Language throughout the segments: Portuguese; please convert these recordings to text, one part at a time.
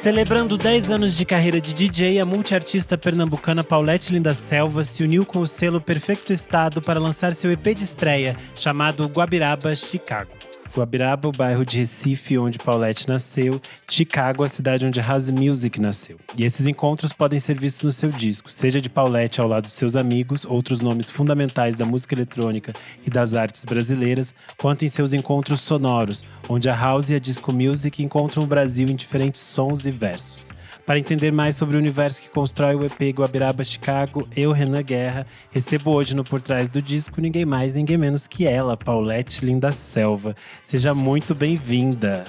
Celebrando 10 anos de carreira de DJ, a multiartista pernambucana Paulette Lindaselva se uniu com o selo Perfeito Estado para lançar seu EP de estreia, chamado Guabiraba, Chicago. Guabiraba, o bairro de Recife onde Paulette nasceu, Chicago, a cidade onde House Music nasceu. E esses encontros podem ser vistos no seu disco, seja de Paulette ao lado de seus amigos, outros nomes fundamentais da música eletrônica e das artes brasileiras, quanto em seus encontros sonoros, onde a House e a Disco Music encontram o Brasil em diferentes sons e versos. Para entender mais sobre o universo que constrói o EP Guabiraba Chicago, eu, Renan Guerra, recebo hoje no Por Trás do Disco ninguém mais, ninguém menos que ela, Paulette Lindaselva. Seja muito bem-vinda.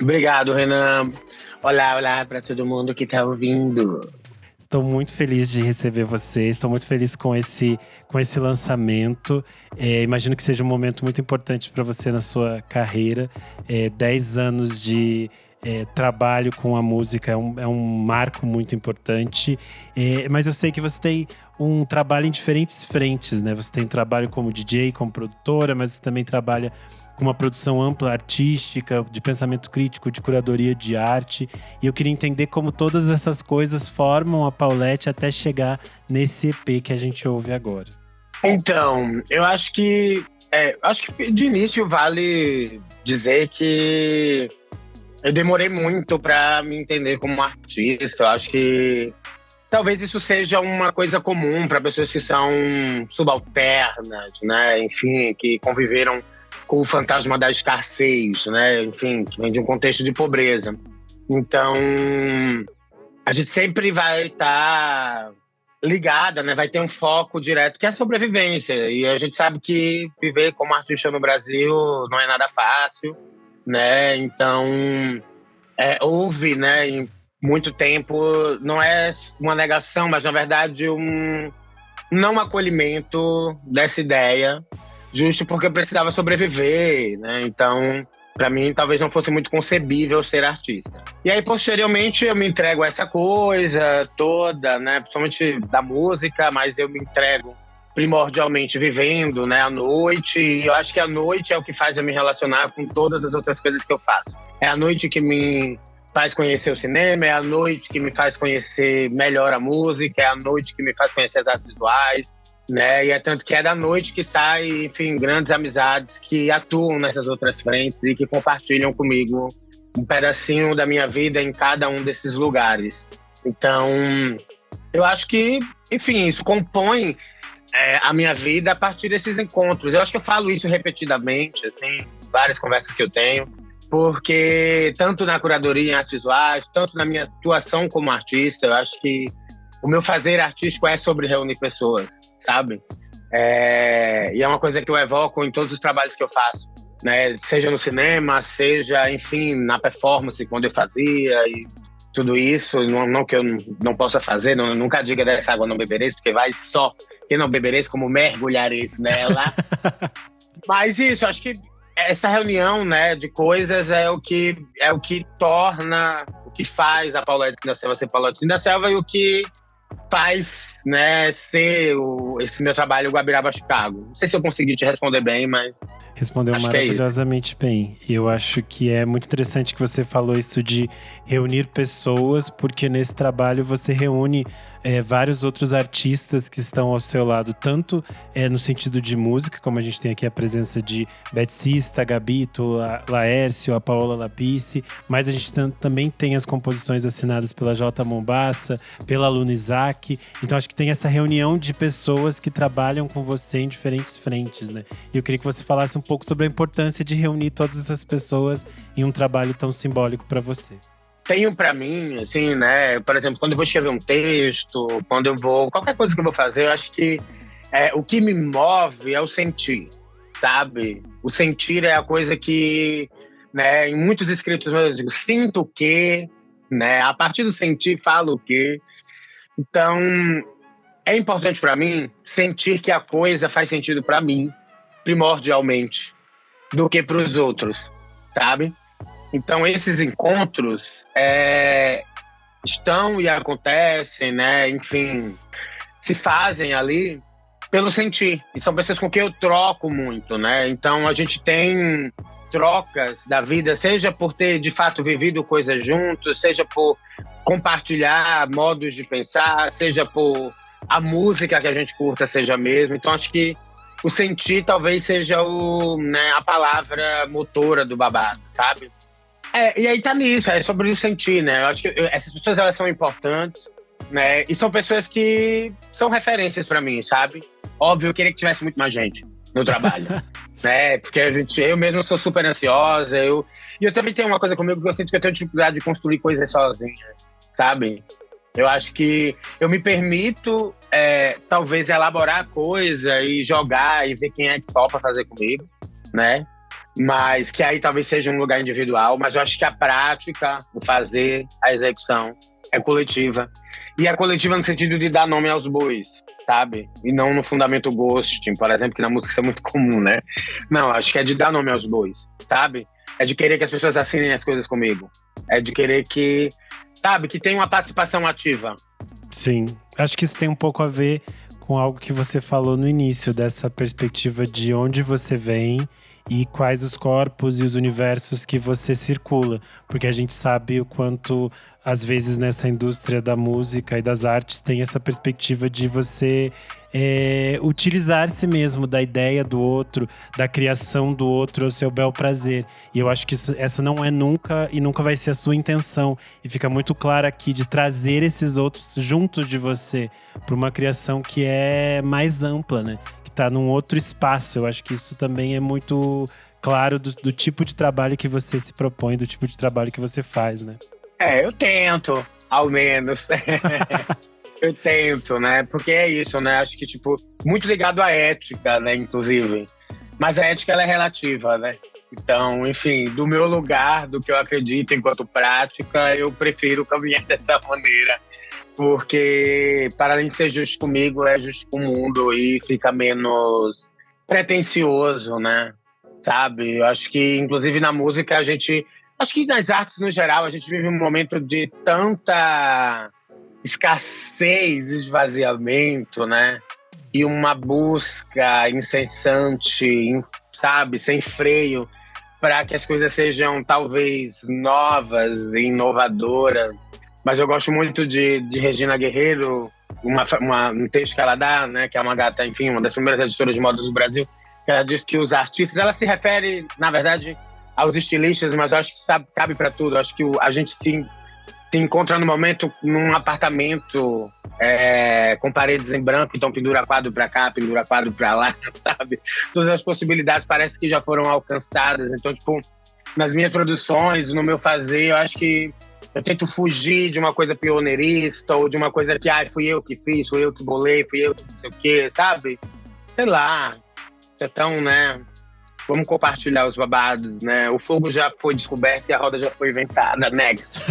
Obrigado, Renan. Olá para todo mundo que está ouvindo. Estou muito feliz de receber você, estou muito feliz com esse lançamento. Imagino que seja um momento muito importante para você na sua carreira. 10 anos de trabalho com a música é um marco muito importante, mas eu sei que você tem um trabalho em diferentes frentes, né? Você tem trabalho como DJ, como produtora, mas você também trabalha com uma produção ampla, artística, de pensamento crítico, de curadoria de arte. E eu queria entender como todas essas coisas formam a Paulette até chegar nesse EP que a gente ouve agora. Então, eu acho que de início vale dizer que eu demorei muito para me entender como artista. Eu acho que talvez isso seja uma coisa comum para pessoas que são subalternas, né? Enfim, que conviveram com o fantasma da escassez, né? Enfim, que vem de um contexto de pobreza. Então, a gente sempre vai estar ligada, né? Vai ter um foco direto que é a sobrevivência. E a gente sabe que viver como artista no Brasil não é nada fácil, né? Então, houve, né, em muito tempo, não é uma negação, mas na verdade um não acolhimento dessa ideia, justo porque eu precisava sobreviver, né? Então, para mim, talvez não fosse muito concebível ser artista. E aí, posteriormente, eu me entrego a essa coisa toda, né? Principalmente da música, mas eu me entrego primordialmente vivendo, né, à noite. E eu acho que a noite é o que faz eu me relacionar com todas as outras coisas que eu faço. É a noite que me faz conhecer o cinema, é a noite que me faz conhecer melhor a música, é a noite que me faz conhecer as artes visuais, né? E é tanto que é da noite que sai, enfim, grandes amizades que atuam nessas outras frentes e que compartilham comigo um pedacinho da minha vida em cada um desses lugares. Então, eu acho que, enfim, isso compõe a minha vida a partir desses encontros. Eu acho que eu falo isso repetidamente, assim, várias conversas que eu tenho, porque tanto na curadoria em artes visuais, tanto na minha atuação como artista, eu acho que o meu fazer artístico é sobre reunir pessoas, sabe? E é uma coisa que eu evoco em todos os trabalhos que eu faço, né? Seja no cinema, seja, enfim, na performance, quando eu fazia e tudo isso. Não que eu não possa fazer, nunca diga dessa água não bebereis, porque vai só que não bebereis como mergulhareis nela. Mas isso, acho que essa reunião, né, de coisas é o que torna, o que faz a Paulette Lindaselva ser Paulette Lindaselva e o que faz, né, ser esse meu trabalho Guabiraba Chicago. Não sei se eu consegui te responder bem, mas respondeu maravilhosamente bem. E eu acho que é muito interessante que você falou isso de reunir pessoas, porque nesse trabalho você reúne vários outros artistas que estão ao seu lado, tanto no sentido de música, como a gente tem aqui a presença de Betsista, Gabito, Laércio, a Paola Lapice, mas a gente também tem as composições assinadas pela J. Mombassa, pela Luna Isaac. Então acho que tem essa reunião de pessoas que trabalham com você em diferentes frentes, né? E eu queria que você falasse um pouco sobre a importância de reunir todas essas pessoas em um trabalho tão simbólico para você. Tenho para mim, assim, né? Por exemplo, quando eu vou escrever um texto, quando eu vou... Qualquer coisa que eu vou fazer, eu acho que o que me move é o sentir, sabe? O sentir é a coisa que, né? Em muitos escritos eu digo, sinto o quê, né? A partir do sentir, falo o quê. Então, é importante para mim sentir que a coisa faz sentido para mim, primordialmente, do que para os outros, sabe? Então, esses encontros estão e acontecem, né? Enfim, se fazem ali pelo sentir. E são pessoas com quem eu troco muito, né? Então, a gente tem trocas da vida, seja por ter de fato vivido coisas juntos, seja por compartilhar modos de pensar, seja por a música que a gente curta seja a mesma. Então acho que o sentir talvez seja a palavra motora do babado, sabe? E aí tá nisso, é sobre o sentir, né? Eu acho que essas pessoas, elas são importantes, né? E são pessoas que são referências pra mim, sabe? Óbvio, eu queria que tivesse muito mais gente no trabalho, né? Porque eu mesmo sou super ansiosa, e eu também tenho uma coisa comigo que eu sinto que eu tenho dificuldade de construir coisas sozinha, sabe? Eu acho que eu me permito, talvez, elaborar a coisa e jogar e ver quem é que topa fazer comigo, né? Mas que aí talvez seja um lugar individual, mas eu acho que a prática, o fazer, a execução é coletiva. E é coletiva no sentido de dar nome aos bois, sabe? E não no fundamento ghosting, por exemplo, que na música isso é muito comum, né? Não, acho que é de dar nome aos bois, sabe? É de querer que as pessoas assinem as coisas comigo. É de querer que, sabe, que tenha uma participação ativa. Sim, acho que isso tem um pouco a ver com algo que você falou no início, dessa perspectiva de onde você vem e quais os corpos e os universos que você circula. Porque a gente sabe o quanto, às vezes, nessa indústria da música e das artes, tem essa perspectiva de você utilizar-se mesmo da ideia do outro, da criação do outro ao seu bel prazer. E eu acho que essa não é nunca e nunca vai ser a sua intenção. E fica muito claro aqui de trazer esses outros junto de você para uma criação que é mais ampla, né? Que está num outro espaço. Eu acho que isso também é muito claro do tipo de trabalho que você se propõe, do tipo de trabalho que você faz, né? Eu tento, ao menos. Eu tento, né? Porque é isso, né? Acho que, muito ligado à ética, né? Inclusive. Mas a ética, ela é relativa, né? Então, enfim, do meu lugar, do que eu acredito enquanto prática, eu prefiro caminhar dessa maneira. Porque, para além de ser justo comigo, é justo com o mundo e fica menos pretensioso, né? Sabe? Eu acho que, inclusive, na música, acho que nas artes, no geral, a gente vive um momento de tanta escassez, esvaziamento, né? E uma busca incessante, sabe? Sem freio, para que as coisas sejam, talvez, novas e inovadoras. Mas eu gosto muito de Regina Guerreiro, um texto que ela dá, né? Que é uma gata, enfim, uma das primeiras editoras de moda do Brasil, que ela diz que os artistas, ela se refere, na verdade, aos estilistas, mas eu acho que cabe para tudo. Eu acho que a gente se encontra no momento num apartamento com paredes em branco, então pendura quadro para cá, pendura quadro para lá, sabe? Todas as possibilidades parece que já foram alcançadas. Então, nas minhas produções, no meu fazer, eu acho que eu tento fugir de uma coisa pioneirista ou de uma coisa que, fui eu que fiz, fui eu que bolei, fui eu que não sei o quê, sabe? Sei lá. Então, né? Vamos compartilhar os babados, né? O fogo já foi descoberto e a roda já foi inventada. Next.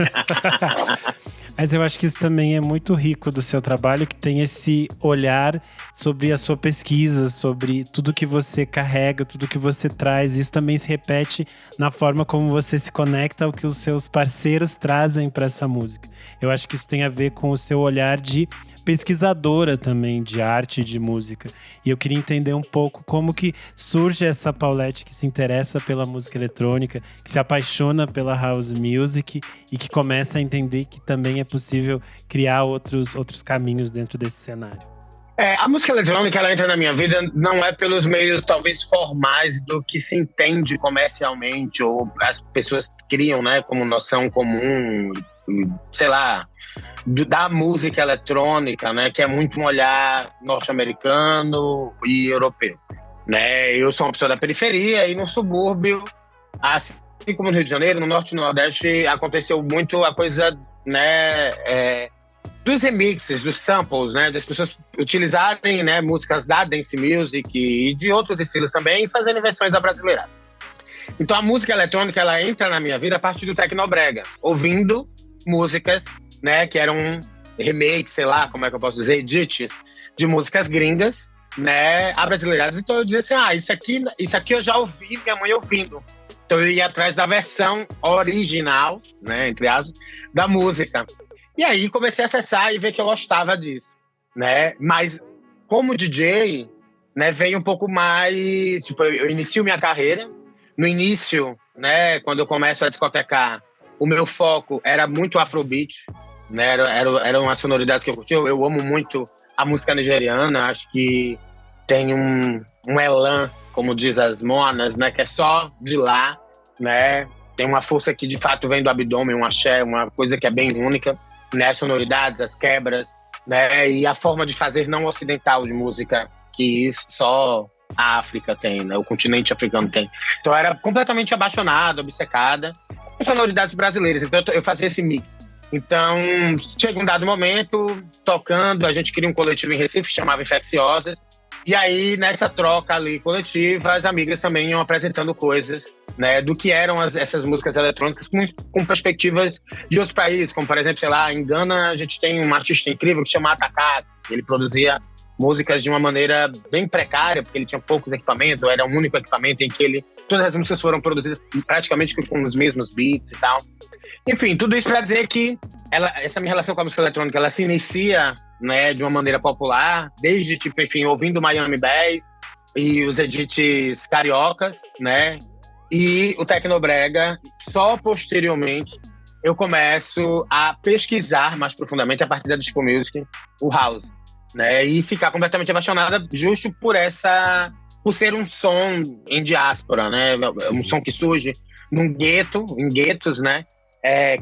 Mas eu acho que isso também é muito rico do seu trabalho, que tem esse olhar sobre a sua pesquisa, sobre tudo que você carrega, tudo que você traz. Isso também se repete na forma como você se conecta ao que os seus parceiros trazem para essa música. Eu acho que isso tem a ver com o seu olhar de pesquisadora também de arte e de música. E eu queria entender um pouco como que surge essa Paulette que se interessa pela música eletrônica, que se apaixona pela house music e que começa a entender que também é possível criar outros caminhos dentro desse cenário. A música eletrônica, ela entra na minha vida não é pelos meios talvez formais do que se entende comercialmente ou as pessoas criam, né, como noção comum, sei lá, da música eletrônica, né, que é muito um olhar norte-americano e europeu, né? Eu sou uma pessoa da periferia e no subúrbio, assim como no Rio de Janeiro, no Norte e no Nordeste, aconteceu muito a coisa, né, dos remixes, dos samples, né, das pessoas utilizarem, né, músicas da dance music e de outros estilos também e fazendo versões da brasileira. Então a música eletrônica, ela entra na minha vida a partir do tecnobrega, ouvindo músicas, né, que eram remakes, sei lá, como é que eu posso dizer, edits de músicas gringas, né, abrasileiradas. Então eu dizia assim, isso aqui eu já ouvi minha mãe ouvindo. Então eu ia atrás da versão original, né, entre aspas, da música. E aí comecei a acessar e ver que eu gostava disso, né? Mas como DJ, né, veio um pouco mais, eu inicio minha carreira no início, né, quando eu começo a discotecar, o meu foco era muito afrobeat, né, era uma sonoridade que eu curti. Eu amo muito a música nigeriana, acho que tem um elan, como diz as monas, né, que é só de lá, né, tem uma força que de fato vem do abdômen, um axé, uma coisa que é bem única, né, as sonoridades, as quebras, né, e a forma de fazer não ocidental de música, que isso só a África tem, né, o continente africano tem. Então eu era completamente apaixonado, obcecada com sonoridades brasileiras, então eu fazia esse mix. Então, chega um dado momento, tocando, a gente cria um coletivo em Recife, chamava Infecciosas, e aí, nessa troca ali coletiva, as amigas também iam apresentando coisas, né, do que eram essas músicas eletrônicas com perspectivas de outros países, como, por exemplo, sei lá, em Gana a gente tem um artista incrível que chama Atacado. Ele produzia músicas de uma maneira bem precária, porque ele tinha poucos equipamentos, era um único equipamento em que todas as músicas foram produzidas praticamente com os mesmos beats e tal. Enfim, tudo isso para dizer que essa minha relação com a música eletrônica, ela se inicia, né, de uma maneira popular, desde, tipo, enfim, ouvindo Miami Bass e os edits cariocas, né, e o Tecnobrega. Só posteriormente eu começo a pesquisar mais profundamente, a partir da Disco Music, o House, né, e ficar completamente apaixonada justo por ser um som em diáspora, né, um som que surge num gueto, em guetos, né.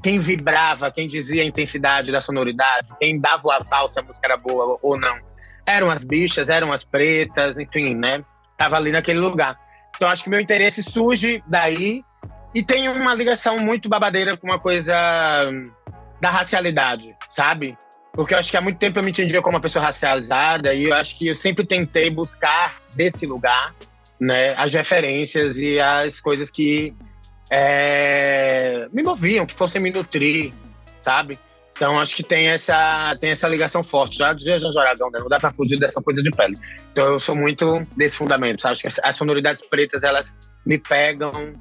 Quem vibrava, quem dizia a intensidade da sonoridade, quem dava o aval se a música era boa ou não, eram as bichas, eram as pretas, enfim, né? Tava ali naquele lugar. Então acho que meu interesse surge daí e tem uma ligação muito babadeira com uma coisa da racialidade, sabe? Porque eu acho que há muito tempo eu me entendia como uma pessoa racializada e eu acho que eu sempre tentei buscar desse lugar, né, as referências e as coisas que me moviam, que fossem me nutrir, sabe? Então acho que tem essa ligação forte. Já dizia João Aragão, né? Não dá pra fugir dessa coisa de pele. Então eu sou muito desse fundamento. Acho que as sonoridades pretas, elas me pegam,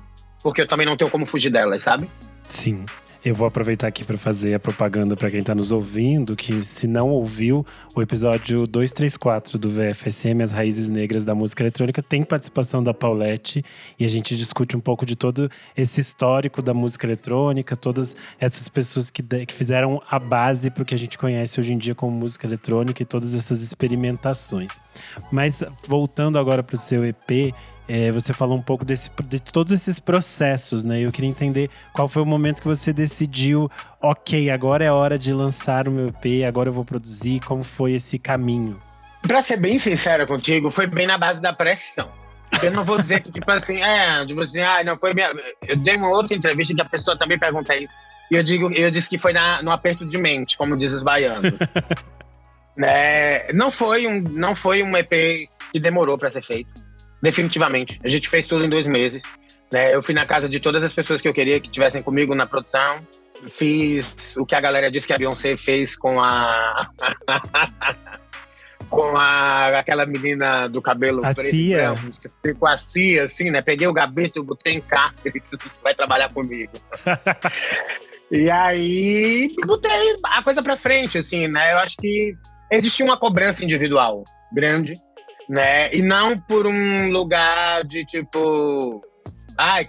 porque eu também não tenho como fugir delas, sabe? Sim. Eu vou aproveitar aqui para fazer a propaganda para quem está nos ouvindo, que se não ouviu, o episódio 234 do VFSM, As Raízes Negras da Música Eletrônica, tem participação da Paulette e a gente discute um pouco de todo esse histórico da música eletrônica, todas essas pessoas que fizeram a base para o que a gente conhece hoje em dia como música eletrônica e todas essas experimentações. Mas voltando agora para o seu EP, você falou um pouco de todos esses processos, né? Eu queria entender qual foi o momento que você decidiu, ok, agora é hora de lançar o meu EP, agora eu vou produzir. Como foi esse caminho? Pra ser bem sincero contigo, foi bem na base da pressão. Eu não vou dizer que, não foi minha... Eu dei uma outra entrevista que a pessoa também pergunta isso. E eu disse que foi no aperto de mente, como diz os baianos. Não foi um EP que demorou pra ser feito. Definitivamente. A gente fez tudo em 2 meses. Né? Eu fui na casa de todas as pessoas que eu queria que estivessem comigo na produção. Fiz o que a galera disse que a Beyoncé fez com aquela menina do cabelo a preto Cia. branco, com a Cia, assim, né? Peguei o gabito, botei em cárcere e disse, você vai trabalhar comigo. E aí, botei a coisa pra frente, assim, né? Eu acho que existia uma cobrança individual grande, né? E não por um lugar de tipo,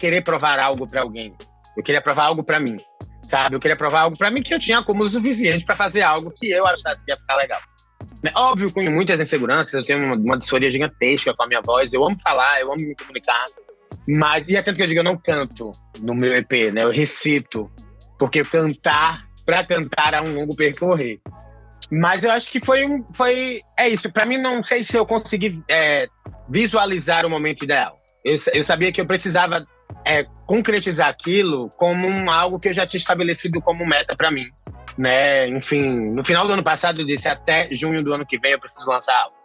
querer provar algo pra alguém. Eu queria provar algo pra mim, sabe? Eu queria provar algo pra mim que eu tinha como o suficiente pra fazer algo que eu achasse que ia ficar legal. Óbvio, com muitas inseguranças, eu tenho uma disforia gigantesca com a minha voz, eu amo falar, eu amo me comunicar, mas, e é tanto que eu digo, eu não canto no meu EP, né? Eu recito, porque pra cantar é um longo percorrer. Mas eu acho que é isso. Pra mim, não sei se eu consegui visualizar o momento ideal. Eu sabia que eu precisava concretizar aquilo como algo que eu já tinha estabelecido como meta pra mim. Né? Enfim, no final do ano passado eu disse, até junho do ano que vem eu preciso lançar algo.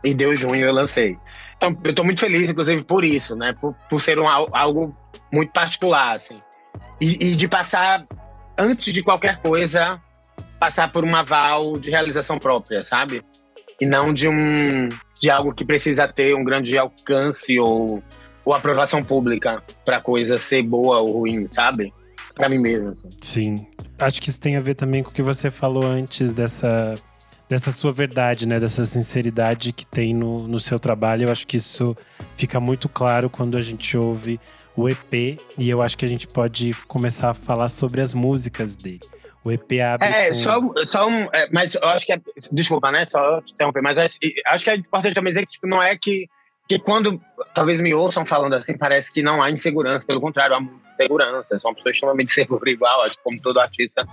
E deu junho eu lancei. Então, eu tô muito feliz, inclusive, por isso, né? Por ser algo muito particular, assim. E de passar, antes de qualquer coisa, passar por um aval de realização própria, sabe? E não de algo que precisa ter um grande alcance ou aprovação pública pra coisa ser boa ou ruim, sabe? Pra mim mesmo. Assim. Sim. Acho que isso tem a ver também com o que você falou antes dessa sua verdade, né? Dessa sinceridade que tem no seu trabalho. Eu acho que isso fica muito claro quando a gente ouve o EP, e eu acho que a gente pode começar a falar sobre as músicas dele. O EP abre mas eu acho que desculpa, né? Só te interromper, mas acho que é importante também dizer que tipo, não é que quando talvez me ouçam falando assim, parece que não há insegurança, pelo contrário, há muita segurança. Eu sou uma pessoa extremamente segura, igual, acho que como todo artista.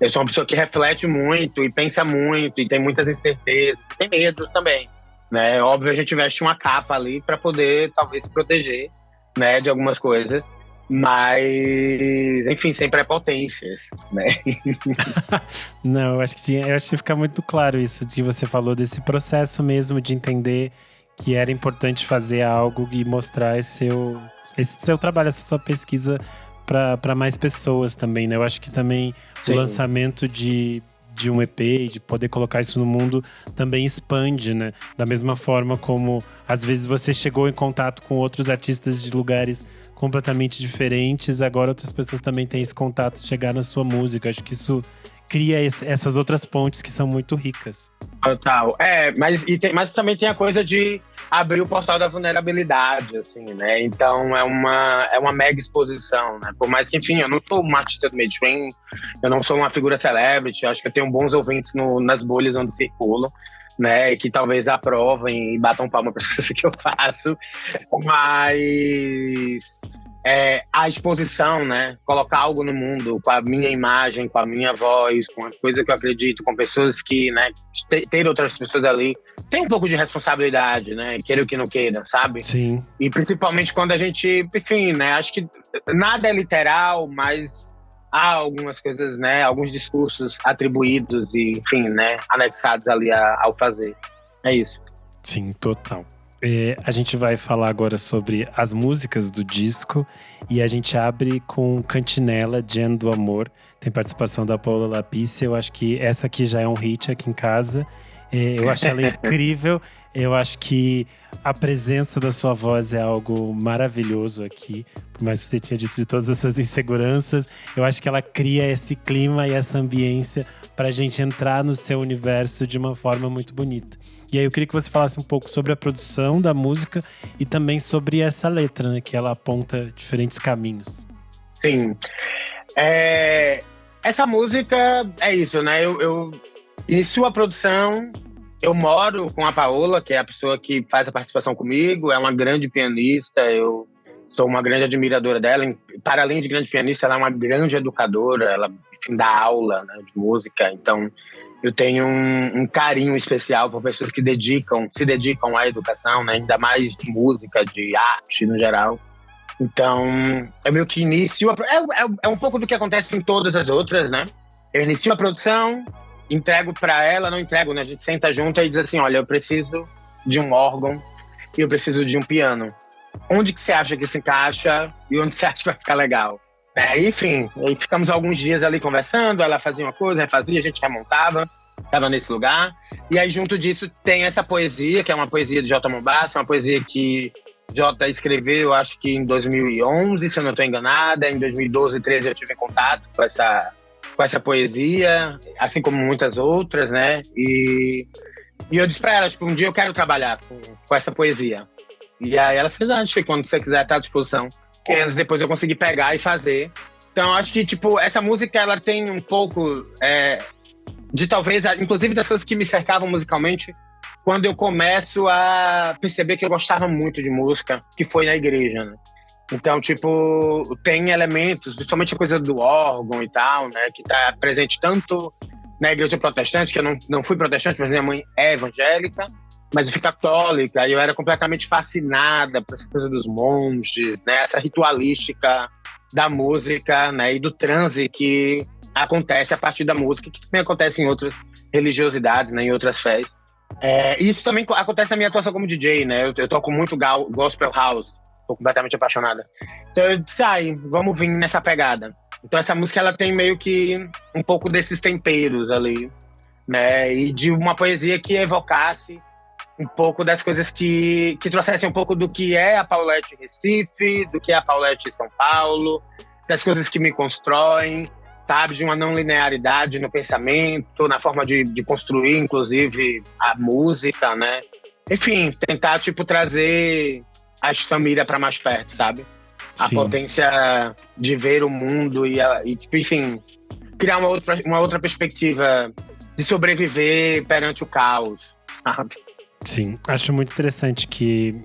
Eu sou uma pessoa que reflete muito e pensa muito e tem muitas incertezas, tem medos também, né? Óbvio, a gente veste uma capa ali para poder talvez se proteger, né, de algumas coisas. Mas, enfim, sem prepotências, né? Não, eu acho que fica muito claro isso que você falou desse processo mesmo de entender que era importante fazer algo e mostrar esse seu trabalho, essa sua pesquisa para mais pessoas também, né? Eu acho que também Sim. O lançamento de um EP e de poder colocar isso no mundo também expande, né? Da mesma forma como, às vezes, você chegou em contato com outros artistas de lugares completamente diferentes, agora outras pessoas também têm esse contato de chegar na sua música. Acho que isso cria essas outras pontes que são muito ricas. Total. Mas também tem a coisa de abrir o portal da vulnerabilidade, assim, né? Então é uma mega exposição, né? Por mais que, enfim, eu não sou uma artista do mainstream, eu não sou uma figura celebrity, acho que eu tenho bons ouvintes nas bolhas onde circulam, né? Que talvez aprovem e batam palma para as coisas que eu faço. Mas a exposição, né? Colocar algo no mundo com a minha imagem, com a minha voz, com a coisa que eu acredito, com pessoas que, né? Ter outras pessoas ali. Tem um pouco de responsabilidade, né? Queira ou que não queira, sabe? Sim. E principalmente quando a gente, enfim, né? Acho que nada é literal, mas há algumas coisas, né? Alguns discursos atribuídos e, enfim, né? Anexados ali ao fazer. É isso. Sim, total. A gente vai falar agora sobre as músicas do disco e a gente abre com Cantinela, Jen do Amor. Tem participação da Paula Lapícia. Eu acho que essa aqui já é um hit aqui em casa. Eu acho ela incrível. Eu acho que a presença da sua voz é algo maravilhoso aqui. Por mais que você tinha dito de todas essas inseguranças, eu acho que ela cria esse clima e essa ambiência pra gente entrar no seu universo de uma forma muito bonita. E aí eu queria que você falasse um pouco sobre a produção da música e também sobre essa letra, né? Que ela aponta diferentes caminhos. Sim. Essa música é isso, né? Eu inicio a produção, eu moro com a Paola, que é a pessoa que faz a participação comigo, é uma grande pianista, eu sou uma grande admiradora dela. Para além de grande pianista, ela é uma grande educadora, ela dá aula, né, de música, então eu tenho um carinho especial por pessoas que se dedicam à educação, né? Ainda mais de música, de arte no geral. Então, é meio que inicio... É um pouco do que acontece em todas as outras, né? Eu inicio a produção, entrego para ela, não entrego, né? A gente senta junto e diz assim, olha, eu preciso de um órgão e eu preciso de um piano. Onde que você acha que se encaixa e onde você acha que vai ficar legal? Enfim, aí ficamos alguns dias ali conversando, ela fazia uma coisa, refazia, a gente remontava, estava nesse lugar. E aí junto disso tem essa poesia, que é uma poesia de J. Mombassa, uma poesia que J escreveu, acho que em 2011, se eu não estou enganada. Em 2012, 2013 eu tive contato com essa poesia, assim como muitas outras, né? E eu disse para ela, tipo, um dia eu quero trabalhar com essa poesia. E aí ela fez, quando você quiser, tá à disposição. Que anos depois eu consegui pegar e fazer. Então, acho que, tipo, essa música, ela tem um pouco de talvez, inclusive das coisas que me cercavam musicalmente, quando eu começo a perceber que eu gostava muito de música, que foi na igreja, né? Então, tipo, tem elementos, principalmente a coisa do órgão e tal, né? Que tá presente tanto na igreja protestante, que eu não fui protestante, mas minha mãe é evangélica, mas eu fui católica, e eu era completamente fascinada por essa coisa dos monges, né? Essa ritualística da música, né? E do transe que acontece a partir da música, que também acontece em outras religiosidades, né? Em outras fés. Isso também acontece na minha atuação como DJ, né? Eu toco muito gospel house, tô completamente apaixonada. Então eu disse, vamos vir nessa pegada. Então essa música, ela tem meio que um pouco desses temperos ali, né? E de uma poesia que evocasse um pouco das coisas que trouxessem um pouco do que é a Paulette Recife, do que é a Paulette São Paulo, das coisas que me constroem, sabe? De uma não linearidade no pensamento, na forma de construir, inclusive, a música, né? Enfim, tentar, tipo, trazer a Estamira para mais perto, sabe? a Sim. potência de ver o mundo e tipo, enfim, criar uma outra perspectiva de sobreviver perante o caos, sabe? Sim, acho muito interessante que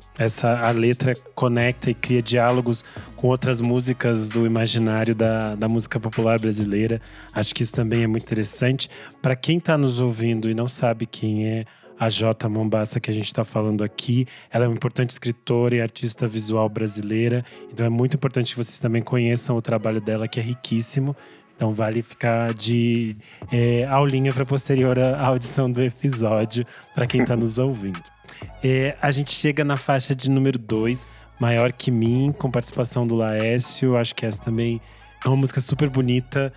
a letra conecta e cria diálogos com outras músicas do imaginário da música popular brasileira. Acho que isso também é muito interessante. Para quem está nos ouvindo e não sabe quem é a Jota Mombassa que a gente está falando aqui, ela é uma importante escritora e artista visual brasileira. Então é muito importante que vocês também conheçam o trabalho dela, que é riquíssimo. Então vale ficar de aulinha para posterior à audição do episódio, para quem está nos ouvindo. A gente chega na faixa de número 2, Maior Que Mim, com participação do Laércio. Acho que essa também é uma música super bonita.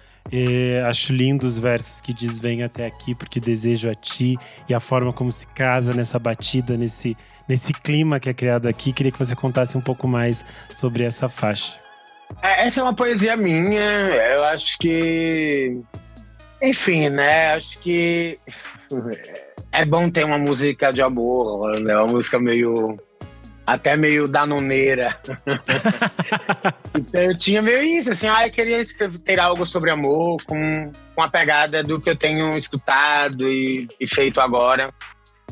Acho lindo os versos que diz vem até aqui porque desejo a ti, e a forma como se casa nessa batida, nesse clima que é criado aqui. Queria que você contasse um pouco mais sobre essa faixa. Essa é uma poesia minha, eu acho que… Enfim, né, acho que é bom ter uma música de amor, né, uma música até meio danoneira. Então eu tinha meio isso, assim, eu queria ter algo sobre amor com a pegada do que eu tenho escutado e feito agora.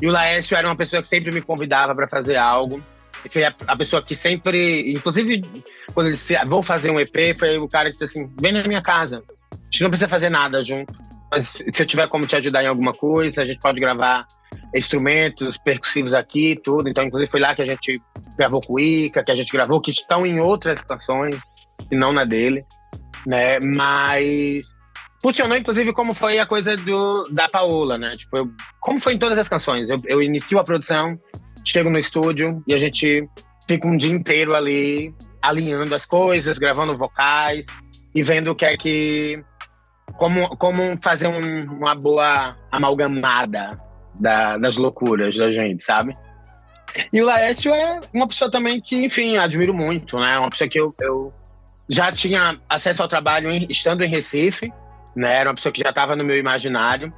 E o Laércio era uma pessoa que sempre me convidava para fazer algo. Foi a pessoa que sempre, inclusive, quando ele disse, vou fazer um EP, foi o cara que disse assim, vem na minha casa. A gente não precisa fazer nada junto, mas se eu tiver como te ajudar em alguma coisa, a gente pode gravar instrumentos percussivos aqui, tudo. Então, inclusive, foi lá que a gente gravou com o Ica, que a gente gravou, que estão em outras canções, e não na dele, né? Mas funcionou, inclusive, como foi a coisa da Paola, né? Tipo, como foi em todas as canções. Eu inicio a produção, chego no estúdio e a gente fica um dia inteiro ali alinhando as coisas, gravando vocais e vendo o que é que… Como fazer uma boa amalgamada das loucuras da gente, sabe? E o Laércio é uma pessoa também que, enfim, admiro muito, né? Uma pessoa que eu já tinha acesso ao trabalho estando em Recife, né? Era uma pessoa que já estava no meu imaginário.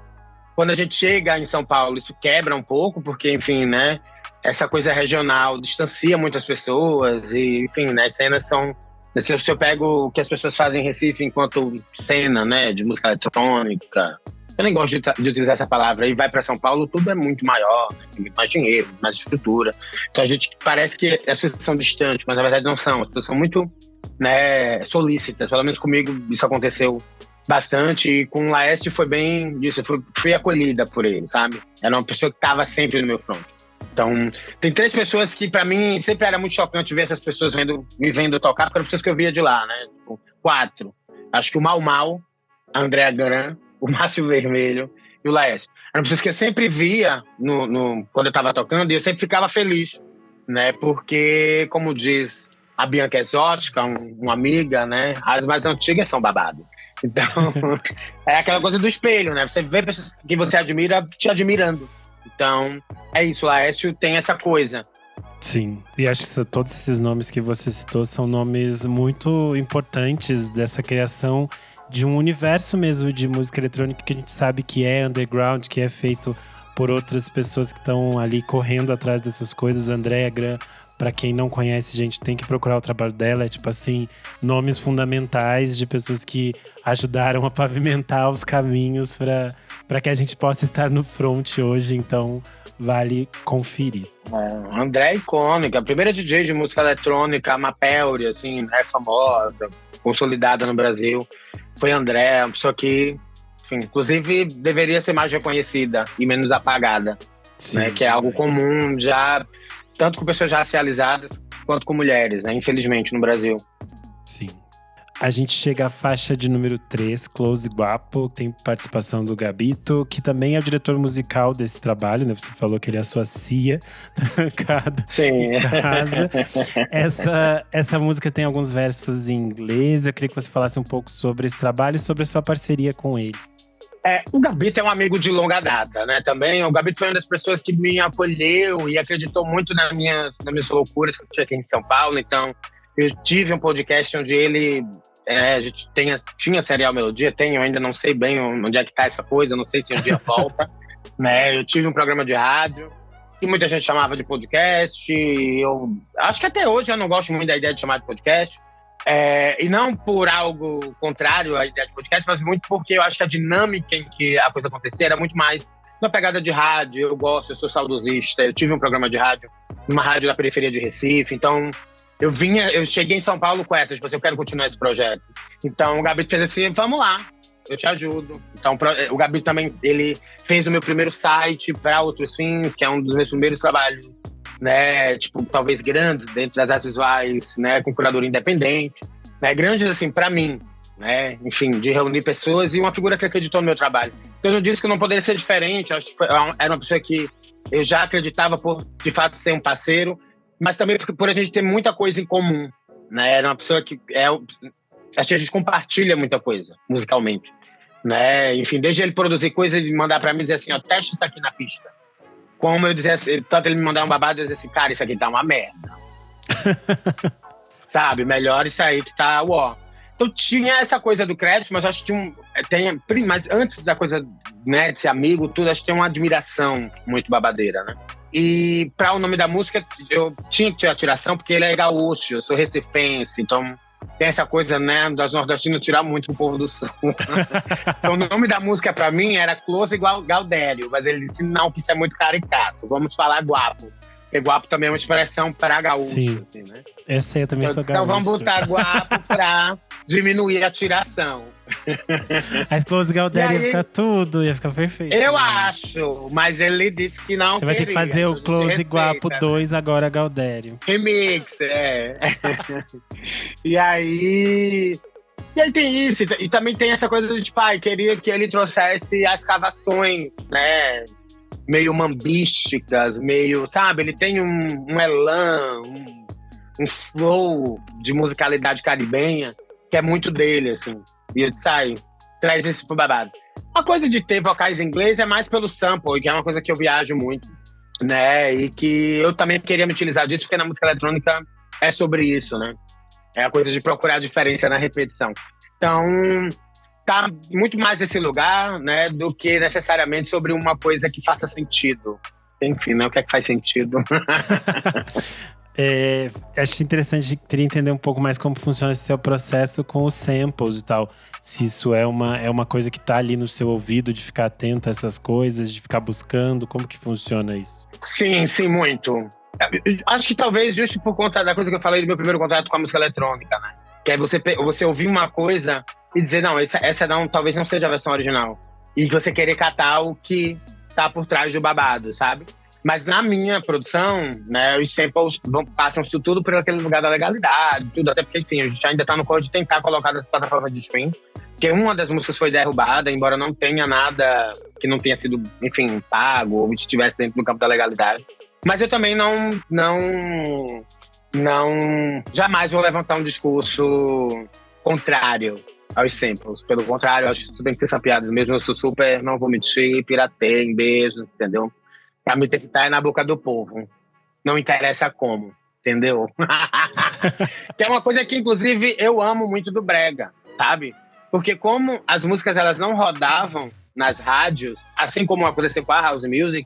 Quando a gente chega em São Paulo, isso quebra um pouco, porque, enfim, né? Essa coisa regional distancia muitas pessoas e, enfim, né, as cenas são… Se eu pego o que as pessoas fazem em Recife enquanto cena, né, de música eletrônica, eu nem gosto de utilizar essa palavra, e vai para São Paulo, tudo é muito maior, né, tem muito mais dinheiro, mais estrutura. Então a gente parece que as pessoas são distantes, mas na verdade não são. As pessoas são muito, né, solícitas. Pelo menos comigo isso aconteceu bastante, e com o Laércio foi bem disso. Fui acolhida por ele, sabe? Era uma pessoa que estava sempre no meu front. Então, tem 3 pessoas que pra mim sempre era muito chocante ver essas pessoas me vendo tocar, porque eram pessoas que eu via de lá, né? Tipo, 4. Acho que o Mau Mau, a Andréa Gran, o Márcio Vermelho e o Laércio. Eram pessoas que eu sempre via quando eu tava tocando e eu sempre ficava feliz, né? Porque, como diz a Bianca Exótica, uma amiga, né? As mais antigas são babado. Então, é aquela coisa do espelho, né? Você vê pessoas que você admira te admirando. Então, é isso, o Laércio tem essa coisa. Sim, e acho que todos esses nomes que você citou são nomes muito importantes dessa criação de um universo mesmo de música eletrônica que a gente sabe que é underground, que é feito por outras pessoas que estão ali correndo atrás dessas coisas. Andréa Gran, pra quem não conhece, gente, tem que procurar o trabalho dela. É tipo assim, nomes fundamentais de pessoas que ajudaram a pavimentar os caminhos para que a gente possa estar no front hoje. Então, vale conferir. André é icônica, a primeira DJ de música eletrônica, Mapelri, assim, né, famosa, consolidada no Brasil, foi André, uma pessoa que, enfim, inclusive deveria ser mais reconhecida e menos apagada, Sim, né, que é algo comum já, tanto com pessoas racializadas quanto com mulheres, né, infelizmente, no Brasil. Sim. A gente chega à faixa de número 3, Close Guapo, tem participação do Gabito, que também é o diretor musical desse trabalho, né? Você falou que ele associa trancado em casa. Essa música tem alguns versos em inglês, eu queria que você falasse um pouco sobre esse trabalho e sobre a sua parceria com ele. O Gabito é um amigo de longa data, né? Também o Gabito foi uma das pessoas que me acolheu e acreditou muito nas minhas loucuras que eu tinha aqui em São Paulo. Então, eu tive um podcast onde ele… a gente tinha Serial Melodia, eu ainda não sei bem onde é que tá essa coisa, não sei se um dia volta, né? Eu tive um programa de rádio que muita gente chamava de podcast. Eu acho que até hoje eu não gosto muito da ideia de chamar de podcast. E não por algo contrário à ideia de podcast, mas muito porque eu acho que a dinâmica em que a coisa acontecia era muito mais uma pegada de rádio. Eu sou saudosista, eu tive um programa de rádio, numa rádio da periferia de Recife, então eu cheguei em São Paulo com essa, tipo assim, eu quero continuar esse projeto. Então o Gabi fez assim, vamos lá, eu te ajudo. Então o Gabi também, ele fez o meu primeiro site para outros fins, que é um dos meus primeiros trabalhos, né, tipo, talvez grandes dentro das artes visuais, né, com curadoria independente, né, grandes assim para mim, né, enfim, de reunir pessoas e uma figura que acreditou no meu trabalho. Então eu disse que não poderia ser diferente, eu acho que era uma pessoa que eu já acreditava por, de fato, ser um parceiro, mas também por a gente ter muita coisa em comum, né, era uma pessoa que acho que a gente compartilha muita coisa, musicalmente, né, enfim, desde ele produzir coisa e mandar para mim dizer assim, ó, teste isso aqui na pista. Como eu dizia, tanto ele me mandar um babado, eu dizia assim, cara, isso aqui tá uma merda. Sabe? Melhor isso aí que tá uó. Então tinha essa coisa do crédito, mas acho que mas antes da coisa, né, de ser amigo, tudo, acho que tem uma admiração muito babadeira, né? E para o nome da música, eu tinha que ter atiração, porque ele é gaúcho, eu sou recifense, então tem essa coisa, né, das nordestinas tirar muito pro povo do sul. Então o nome da música pra mim era Close igual Gaudério, mas ele disse, não, que isso é muito caricato, vamos falar guapo. Porque guapo também é uma expressão pra gaúcho, sim, assim, né? Eu sei, eu também sou gaúcho. Então vamos botar guapo pra diminuir a tiração. A Close Gaudério ia ficar tudo, ia ficar perfeito. Eu acho, mas ele disse que não. Você vai ter que fazer o Close Guapo 2 agora, Gaudério. Remix, E aí tem isso, e também tem essa coisa de, tipo, queria que ele trouxesse as cavações, né, meio mambísticas, meio, sabe, ele tem um elan, um flow de musicalidade caribenha, que é muito dele, assim, e ele traz isso pro babado. A coisa de ter vocais em inglês é mais pelo sample, que é uma coisa que eu viajo muito, né, e que eu também queria me utilizar disso, porque na música eletrônica é sobre isso, né, é a coisa de procurar a diferença na repetição. Então, tá muito mais nesse lugar, né, do que necessariamente sobre uma coisa que faça sentido. Enfim, né, o que é que faz sentido? Acho interessante, queria entender um pouco mais como funciona esse seu processo com os samples e tal. Se isso é uma coisa que tá ali no seu ouvido, de ficar atento a essas coisas, de ficar buscando, como que funciona isso? Sim, muito. Acho que talvez justo por conta da coisa que eu falei do meu primeiro contato com a música eletrônica, né? Que é você ouvir uma coisa e dizer, não, essa não, talvez não seja a versão original. E você querer catar o que tá por trás do babado, sabe? Mas na minha produção, né, os samples passam tudo por aquele lugar da legalidade, tudo, até porque, enfim, a gente ainda tá no código de tentar colocar nas plataformas de stream, porque uma das músicas foi derrubada, embora não tenha nada que não tenha sido, enfim, pago ou estivesse dentro do campo da legalidade. Mas eu também não jamais vou levantar um discurso contrário aos samples. Pelo contrário, eu acho que tudo tem que ser sampleado mesmo. Eu sou super, não vou mentir, pirateio, beijo, entendeu? Pra me ter que estar na boca do povo. Não interessa como, entendeu? Que é uma coisa que, inclusive, eu amo muito do brega, sabe? Porque como as músicas, elas não rodavam nas rádios, assim como aconteceu com a House Music,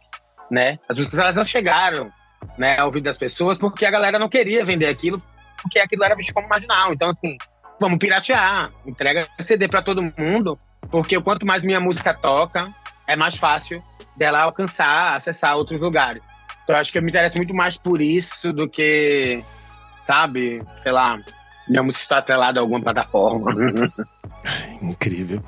né? As músicas, elas não chegaram, né, ao ouvido das pessoas, porque a galera não queria vender aquilo, porque aquilo era visto como marginal. Então, assim, vamos piratear, entrega CD pra todo mundo, porque quanto mais minha música toca, é mais fácil dela alcançar, acessar outros lugares. Então, eu acho que eu me interesso muito mais por isso do que, sabe, sei lá, minha música está atrelada a alguma plataforma. Incrível.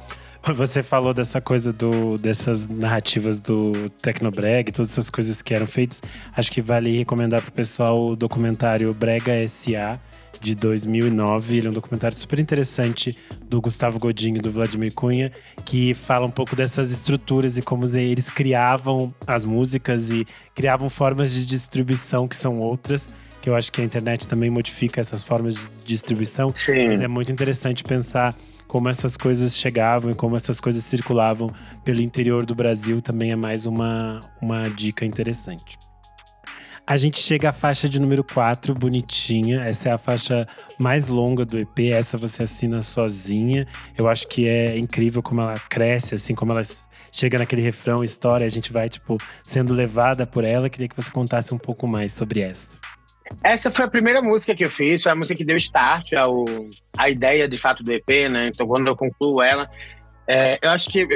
Você falou dessa coisa dessas narrativas do Tecnobrega e todas essas coisas que eram feitas. Acho que vale recomendar pro pessoal o documentário Brega S.A., de 2009. Ele é um documentário super interessante do Gustavo Godinho e do Vladimir Cunha, que fala um pouco dessas estruturas e como eles criavam as músicas e criavam formas de distribuição que são outras, que eu acho que a internet também modifica essas formas de distribuição. Sim. Mas é muito interessante pensar como essas coisas chegavam e como essas coisas circulavam pelo interior do Brasil. Também é mais uma dica interessante. A gente chega à faixa de número 4, Bonitinha. Essa é a faixa mais longa do EP. Essa você assina sozinha. Eu acho que é incrível como ela cresce, assim, como ela chega naquele refrão, história. A gente vai, tipo, sendo levada por ela. Queria que você contasse um pouco mais sobre essa. Essa foi a primeira música que eu fiz. Foi a música que deu start a ideia, de fato, do EP, né? Então, quando eu concluo ela… eu acho que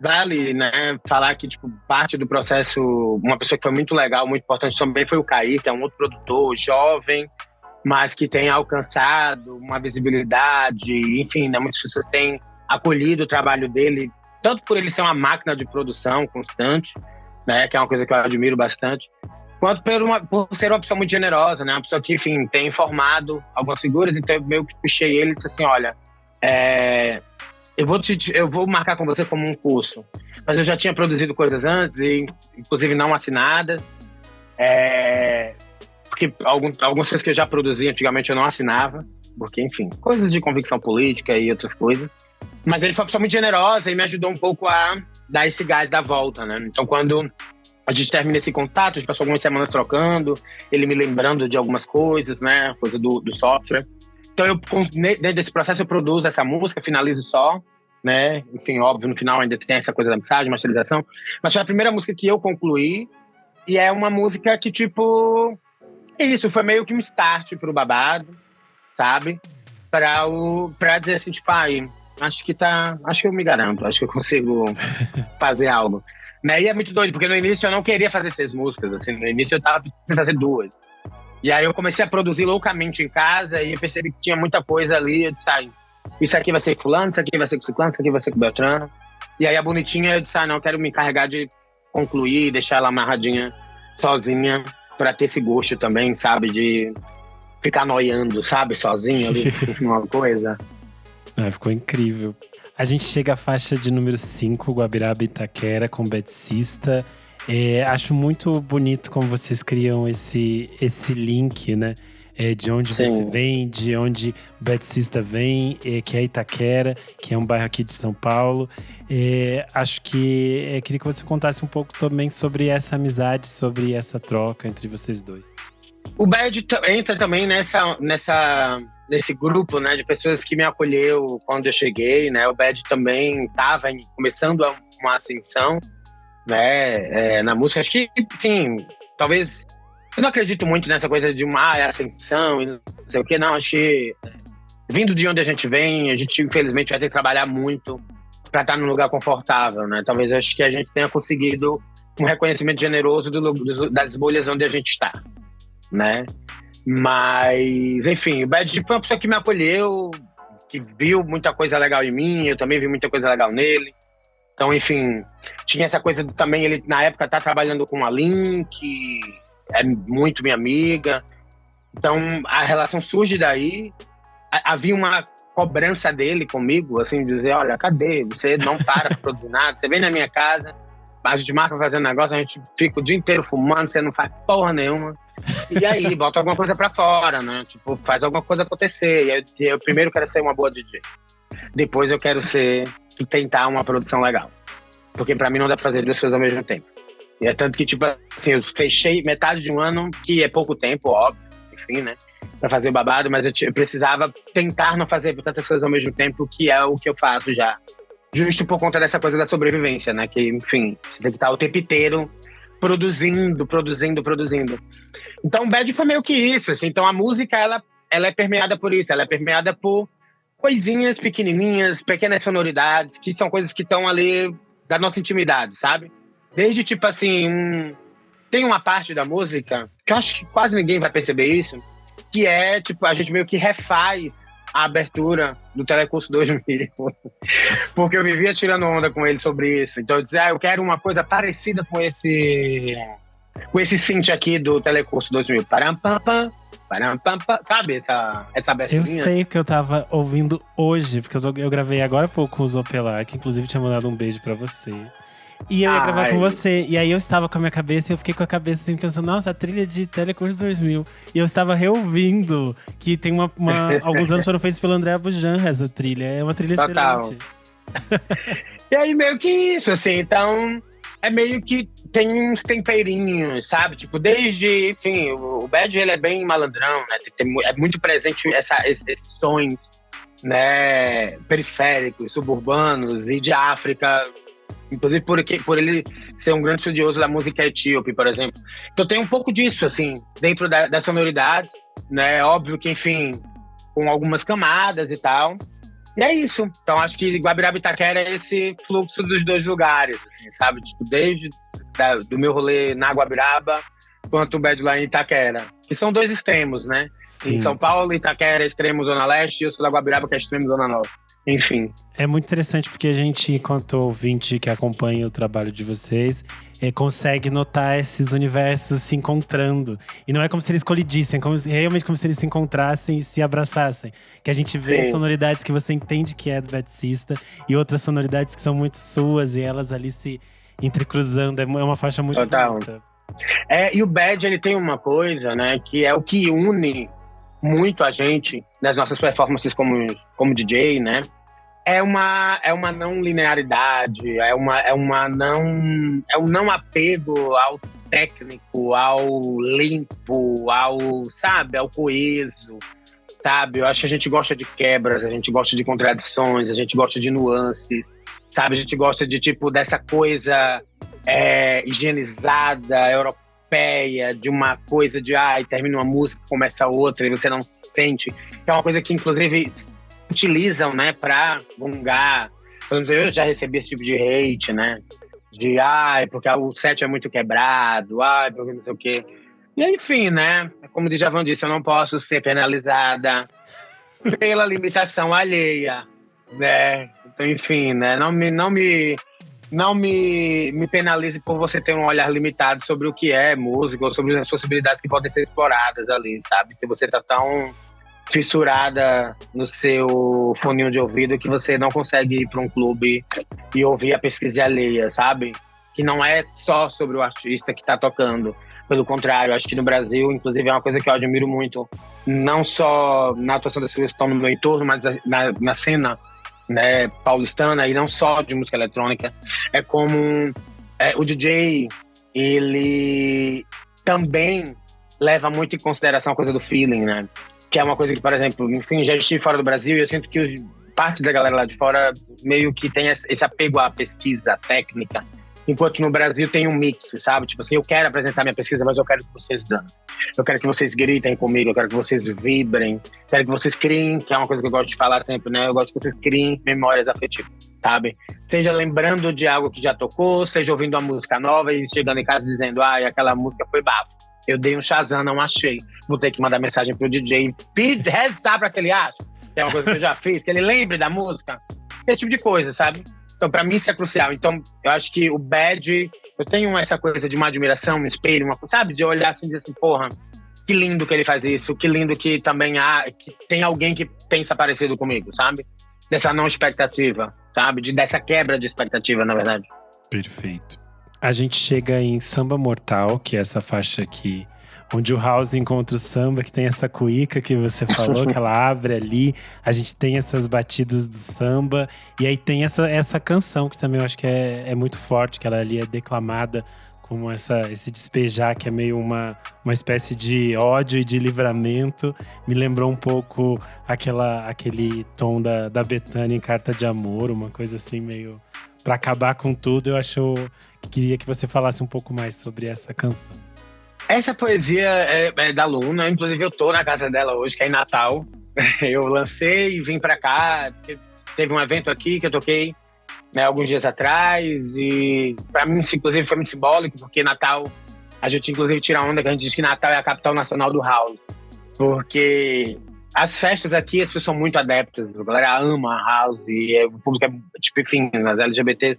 vale, né, falar que, tipo, parte do processo, uma pessoa que foi muito legal, muito importante também foi o Caí, que é um outro produtor jovem, mas que tem alcançado uma visibilidade, enfim, né, muitas pessoas têm acolhido o trabalho dele, tanto por ele ser uma máquina de produção constante, né, que é uma coisa que eu admiro bastante, quanto por ser uma pessoa muito generosa, né, uma pessoa que, enfim, tem formado algumas figuras, então eu meio que puxei ele e disse assim, olha, eu vou marcar com você como um curso. Mas eu já tinha produzido coisas antes, inclusive não assinadas. Porque algumas coisas que eu já produzi antigamente eu não assinava. Porque, enfim, coisas de convicção política e outras coisas. Mas ele foi uma pessoa muito generosa e me ajudou um pouco a dar esse gás da volta, né? Então, quando a gente termina esse contato, a gente passou algumas semanas trocando, ele me lembrando de algumas coisas, né? Coisa do software. Então, dentro desse processo, eu produzo essa música, finalizo só, né? Enfim, óbvio, no final ainda tem essa coisa da mixagem, masterização. Mas foi a primeira música que eu concluí. E é uma música que, tipo… Isso, foi meio que um start pro babado, sabe? Pra dizer assim, tipo, acho que eu me garanto, acho que eu consigo fazer algo. Né? E é muito doido, porque no início eu não queria fazer 6 músicas, assim. No início eu tava pensando em fazer 2. E aí eu comecei a produzir loucamente em casa e eu percebi que tinha muita coisa ali. Eu disse, isso aqui vai ser com fulano, isso aqui vai ser com ciclano, isso aqui vai ser com Beltrano. E aí a Bonitinha, eu disse, não, quero me encarregar de concluir, deixar ela amarradinha sozinha, pra ter esse gosto também, sabe, de ficar noiando, sabe, sozinho ali, uma coisa. Ficou incrível. A gente chega à faixa de número 5, Guabiraba e Itaquera, com Beticista. Acho muito bonito como vocês criam esse link, né? De onde Sim. Você vem, de onde Beticista vem, que é Itaquera, que é um bairro aqui de São Paulo. Acho que queria que você contasse um pouco também sobre essa amizade, sobre essa troca entre vocês dois. O Bad entra também nesse grupo, né, de pessoas que me acolheu quando eu cheguei, né? O Bad também estava começando uma ascensão, né, na música. Acho que, enfim, talvez… Eu não acredito muito nessa coisa de uma ascensão e não sei o quê, não. Acho que, vindo de onde a gente vem, a gente, infelizmente, vai ter que trabalhar muito para estar num lugar confortável, né? Talvez acho que a gente tenha conseguido um reconhecimento generoso das bolhas onde a gente está, né? Mas, enfim, o Bad foi uma pessoa que me acolheu, que viu muita coisa legal em mim, eu também vi muita coisa legal nele. Então, enfim, tinha essa coisa também, ele na época tá trabalhando com a Lin, que é muito minha amiga. Então, a relação surge daí. Havia uma cobrança dele comigo, assim, dizer, olha, cadê? Você não para pra produzir nada, você vem na minha casa, a gente marca fazendo negócio, a gente fica o dia inteiro fumando, você não faz porra nenhuma. E aí, bota alguma coisa pra fora, né? Tipo, faz alguma coisa acontecer. E aí, eu primeiro quero ser uma boa DJ. Depois eu quero tentar uma produção legal. Porque pra mim não dá pra fazer 2 coisas ao mesmo tempo. E é tanto que, tipo assim, eu fechei metade de um ano, que é pouco tempo, óbvio, enfim, né? Pra fazer o babado, mas eu precisava tentar não fazer tantas coisas ao mesmo tempo, que é o que eu faço já. Justo por conta dessa coisa da sobrevivência, né? Que, enfim, você tem que estar o tempo inteiro produzindo. Então, o Bad foi meio que isso, assim. Então, a música, ela é permeada por isso. Ela é permeada por coisinhas pequenininhas, pequenas sonoridades, que são coisas que estão ali da nossa intimidade, sabe? Desde, tipo assim, tem uma parte da música, que eu acho que quase ninguém vai perceber isso, que é, tipo, a gente meio que refaz a abertura do Telecurso 2000. Porque eu vivia tirando onda com ele sobre isso. Então eu dizia, eu quero uma coisa parecida com esse synth aqui do Telecurso 2000. Parampampa, parampampa. Sabe essa abertura? Eu sei, porque eu tava ouvindo hoje, porque eu gravei agora há pouco com o Zopelar, que inclusive tinha mandado um beijo pra você. E eu ia gravar com você. E aí eu estava com a minha cabeça e eu fiquei com a cabeça assim, pensando, nossa, a trilha de Telecurso 2000. E eu estava reouvindo, que tem alguns anos foram feitos pelo André Abujanra essa trilha. É uma trilha total. excelente. E aí meio que isso, assim, então… é meio que tem uns temperinhos, sabe? Tipo, desde, enfim, o Bad, ele é bem malandrão, né? É muito presente esses sons, né, periféricos, suburbanos e de África, inclusive por ele ser um grande estudioso da música etíope, por exemplo. Então tem um pouco disso, assim, dentro da sonoridade, né? Óbvio que, enfim, com algumas camadas e tal. E é isso. Então acho que Guabiraba e Itaquera é esse fluxo dos dois lugares, assim, sabe? Tipo, desde do meu rolê na Guabiraba, quanto o Bad lá em Itaquera. Que são dois extremos, né? Sim. Em São Paulo, Itaquera é extremo Zona Leste, e eu sou da Guabiraba, que é extremo Zona Norte. Enfim. É muito interessante porque a gente, enquanto ouvinte que acompanha o trabalho de vocês, consegue notar esses universos se encontrando. E não é como se eles colidissem, realmente como se eles se encontrassem e se abraçassem. Que a gente vê sonoridades que você entende que é do Betcista e outras sonoridades que são muito suas e elas ali se entrecruzando. É uma faixa muito bonita. E o Bad, ele tem uma coisa, né, que é o que une muito a gente nas nossas performances como DJ, né? É uma não linearidade, é um não apego ao técnico, ao limpo, ao coeso, sabe? Eu acho que a gente gosta de quebras, a gente gosta de contradições, a gente gosta de nuances, sabe? A gente gosta de, tipo, dessa coisa higienizada, europeia, de uma coisa de, termina uma música, começa outra e você não sente. É uma coisa que, inclusive, utilizam, né, pra gongar. Por exemplo, eu já recebi esse tipo de hate, né? De, porque o set é muito quebrado, porque não sei o quê. E enfim, né? Como o Djavan disse, eu não posso ser penalizada pela limitação alheia, né? Então, enfim, né? Não me penalize por você ter um olhar limitado sobre o que é música ou sobre as possibilidades que podem ser exploradas ali, sabe? Se você tá tão fissurada no seu foninho de ouvido que você não consegue ir para um clube e ouvir a pesquisa alheia, sabe? Que não é só sobre o artista que tá tocando. Pelo contrário, acho que no Brasil, inclusive, é uma coisa que eu admiro muito, não só na atuação das pessoas que estão no meu entorno, mas na cena, né, paulistana, e não só de música eletrônica. É como o DJ, ele também leva muito em consideração a coisa do feeling, né? Que é uma coisa que, por exemplo, enfim, já estive fora do Brasil e eu sinto que parte da galera lá de fora meio que tem esse apego à pesquisa, à técnica, enquanto no Brasil tem um mix, sabe? Tipo assim, eu quero apresentar minha pesquisa, mas eu quero que vocês dancem. Eu quero que vocês gritem comigo, eu quero que vocês vibrem, quero que vocês criem, que é uma coisa que eu gosto de falar sempre, né? Eu gosto que vocês criem memórias afetivas, sabe? Seja lembrando de algo que já tocou, seja ouvindo uma música nova e chegando em casa dizendo, aquela música foi bafo. Eu dei um Shazam, não achei. Vou ter que mandar mensagem pro DJ e rezar pra que ele ache. Que é uma coisa que eu já fiz, que ele lembre da música. Esse tipo de coisa, sabe? Então, pra mim, isso é crucial. Então, eu acho que o Bad, eu tenho essa coisa de uma admiração, um espelho, sabe? De olhar assim e dizer assim, porra, que lindo que ele faz isso, que lindo que também que tem alguém que pensa parecido comigo, sabe? Dessa não expectativa, sabe? Dessa quebra de expectativa, na verdade. Perfeito. A gente chega em Samba Mortal, que é essa faixa aqui, onde o house encontra o samba, que tem essa cuíca que você falou, que ela abre ali. A gente tem essas batidas do samba. E aí tem essa canção, que também eu acho que é muito forte, que ela ali é declamada como esse despejar, que é meio uma espécie de ódio e de livramento. Me lembrou um pouco aquele tom da Bethânia em Carta de Amor, uma coisa assim meio pra acabar com tudo. Eu acho que queria que você falasse um pouco mais sobre essa canção. Essa poesia é da Luna, inclusive eu tô na casa dela hoje, que é em Natal. Eu lancei e vim pra cá, teve um evento aqui que eu toquei, né, alguns dias atrás, e pra mim, inclusive, foi muito simbólico, porque Natal, a gente inclusive tira onda que a gente diz que Natal é a capital nacional do house, porque as festas aqui, as pessoas são muito adeptas, a galera ama a house, e o público é, tipo, enfim, as LGBT,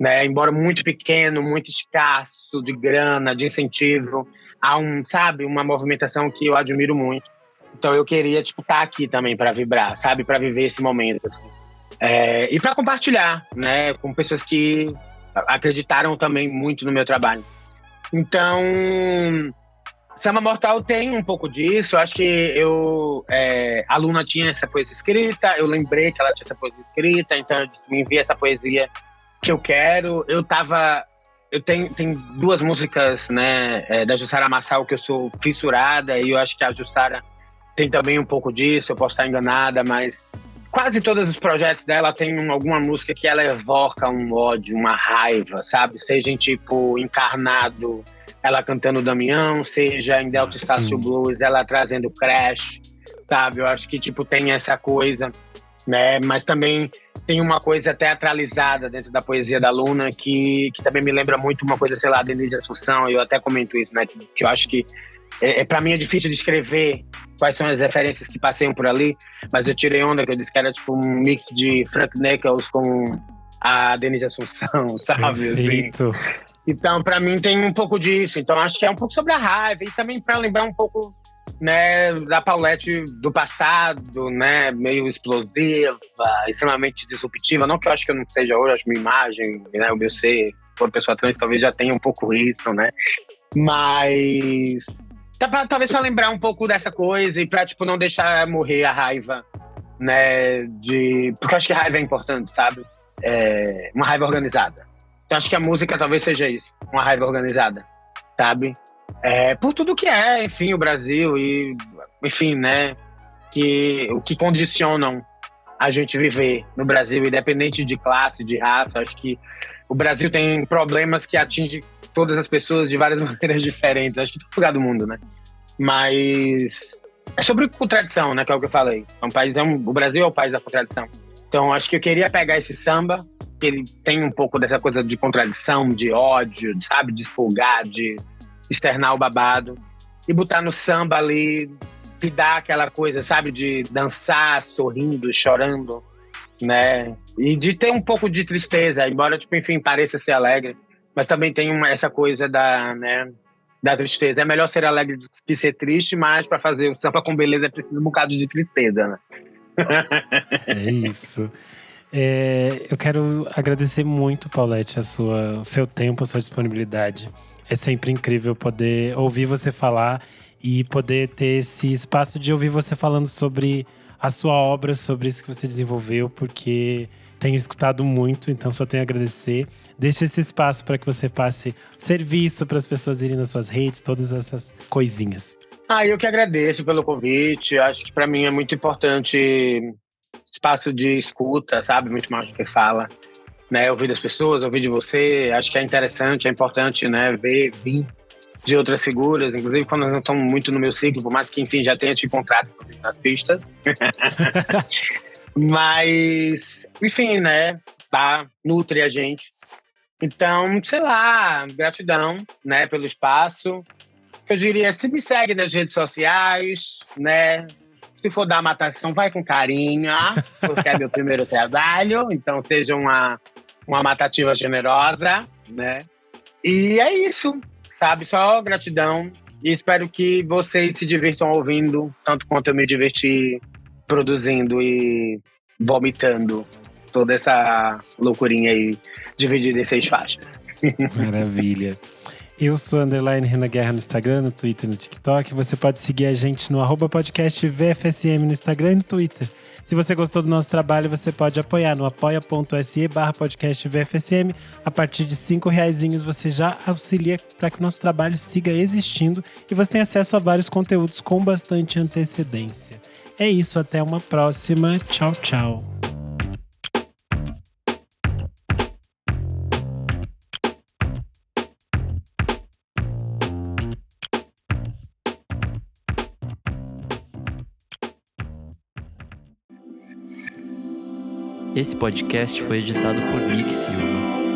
né, embora muito pequeno, muito escasso de grana, de incentivo, há uma movimentação que eu admiro muito. Então eu queria, tipo, estar aqui também para vibrar, sabe, para viver esse momento, assim. E para compartilhar, né, com pessoas que acreditaram também muito no meu trabalho. Então, Samba Mortal tem um pouco disso. Eu acho que a Luna tinha essa poesia escrita, eu lembrei que ela tinha essa poesia escrita, então eu me enviei essa poesia que eu quero. Eu tava tem duas músicas, né, da Jussara Marçal que eu sou fissurada, e eu acho que a Jussara tem também um pouco disso, eu posso estar enganada, mas quase todos os projetos dela tem alguma música que ela evoca um ódio, uma raiva, sabe? Seja em tipo Encarnado, ela cantando Damião, seja em Delta Estácio Blues, ela trazendo Crash, sabe? Eu acho que tipo tem essa coisa, né? Mas também tem uma coisa teatralizada dentro da poesia da Luna que também me lembra muito uma coisa, sei lá, Denise Assunção, e eu até comento isso, né? Que eu acho que pra mim é difícil de escrever quais são as referências que passeiam por ali, mas eu tirei onda que eu disse que era tipo um mix de Frank Knuckles com a Denise Assunção, sabe? Perfeito. Assim. Então, pra mim tem um pouco disso. Então, acho que é um pouco sobre a raiva e também pra lembrar um pouco, né, da Paulette do passado, né, meio explosiva, extremamente disruptiva. Não que eu acho que eu não seja hoje, acho minha imagem, né, o meu ser, por pessoa trans, talvez já tenha um pouco isso, né? Mas talvez pra lembrar um pouco dessa coisa e pra, tipo, não deixar morrer a raiva, né, porque eu acho que raiva é importante, sabe? Uma raiva organizada. Então acho que a música talvez seja isso, uma raiva organizada, sabe? Por tudo que enfim, o Brasil e, enfim, né, o que condicionam a gente viver no Brasil, independente de classe, de raça. Acho que o Brasil tem problemas que atingem todas as pessoas de várias maneiras diferentes, acho que em todo lugar do mundo, né? Mas é sobre contradição, né, que é o que eu falei. O Brasil é o país da contradição. Então acho que eu queria pegar esse samba, que ele tem um pouco dessa coisa de contradição, de ódio, sabe, de expurgar, de externar o babado, e botar no samba ali, que dá aquela coisa, sabe, de dançar, sorrindo, chorando, né, e de ter um pouco de tristeza, embora, tipo, enfim, pareça ser alegre, mas também tem essa coisa da tristeza. É melhor ser alegre do que ser triste, mas para fazer o samba com beleza é preciso um bocado de tristeza, né? É isso. Eu quero agradecer muito, Paulette, o seu tempo, a sua disponibilidade. É sempre incrível poder ouvir você falar e poder ter esse espaço de ouvir você falando sobre a sua obra, sobre isso que você desenvolveu, porque tenho escutado muito, então só tenho a agradecer. Deixa esse espaço para que você passe serviço para as pessoas irem nas suas redes, todas essas coisinhas. Eu que agradeço pelo convite. Acho que para mim é muito importante espaço de escuta, sabe? Muito mais do que fala, né? Ouvir das pessoas, ouvir de você. Acho que é interessante, é importante, né? Vir de outras figuras, inclusive quando não estão muito no meu ciclo, por mais que, enfim, já tenha te encontrado nas pistas. Mas, enfim, né? Nutre a gente. Então, sei lá, gratidão, né? Pelo espaço. Eu diria, se me segue nas redes sociais, né? Se for dar matação, vai com carinho, porque é meu primeiro trabalho, então seja uma matativa generosa, né? E é isso, sabe? Só gratidão. E espero que vocês se divirtam ouvindo, tanto quanto eu me diverti produzindo e vomitando toda essa loucurinha aí, dividida em 6 faixas. Maravilha. Eu sou _Renan Guerra no Instagram, no Twitter e no TikTok. Você pode seguir a gente no @podcast VFSM no Instagram e no Twitter. Se você gostou do nosso trabalho, você pode apoiar no apoia.se/podcast VFSM. A partir de R$5 você já auxilia para que o nosso trabalho siga existindo e você tem acesso a vários conteúdos com bastante antecedência. É isso, até uma próxima. Tchau, tchau. Esse podcast foi editado por Nick Silva.